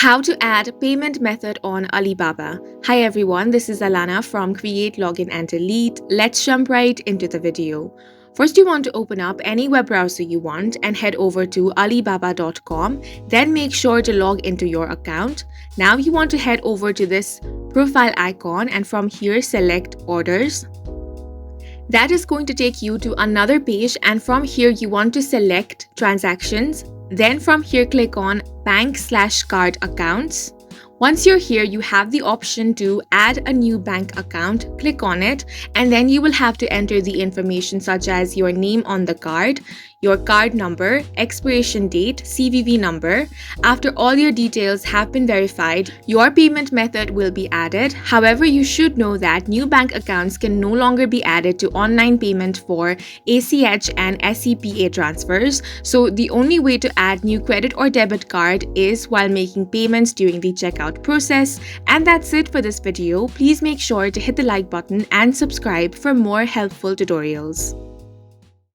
How to add payment method on Alibaba. Hi everyone, this is Alana from Create, Login and Delete. Let's jump right into the video. First, you want to open up any web browser you want and head over to alibaba.com. Then make sure to log into your account. Now you want to head over to this profile icon and from here select orders. That is going to take you to another page, and from here you want to select transactions. Then from here click on bank/card accounts. Once you're here, you have the option to add a new bank account. Click on it and then you will have to enter the information such as your name on the card, your card number, expiration date, CVV number. After all your details have been verified, your payment method will be added. However, you should know that new bank accounts can no longer be added to online payment for ACH and SEPA transfers. So the only way to add new credit or debit card is while making payments during the checkout process. And that's it for this video. Please make sure to hit the like button and subscribe for more helpful tutorials.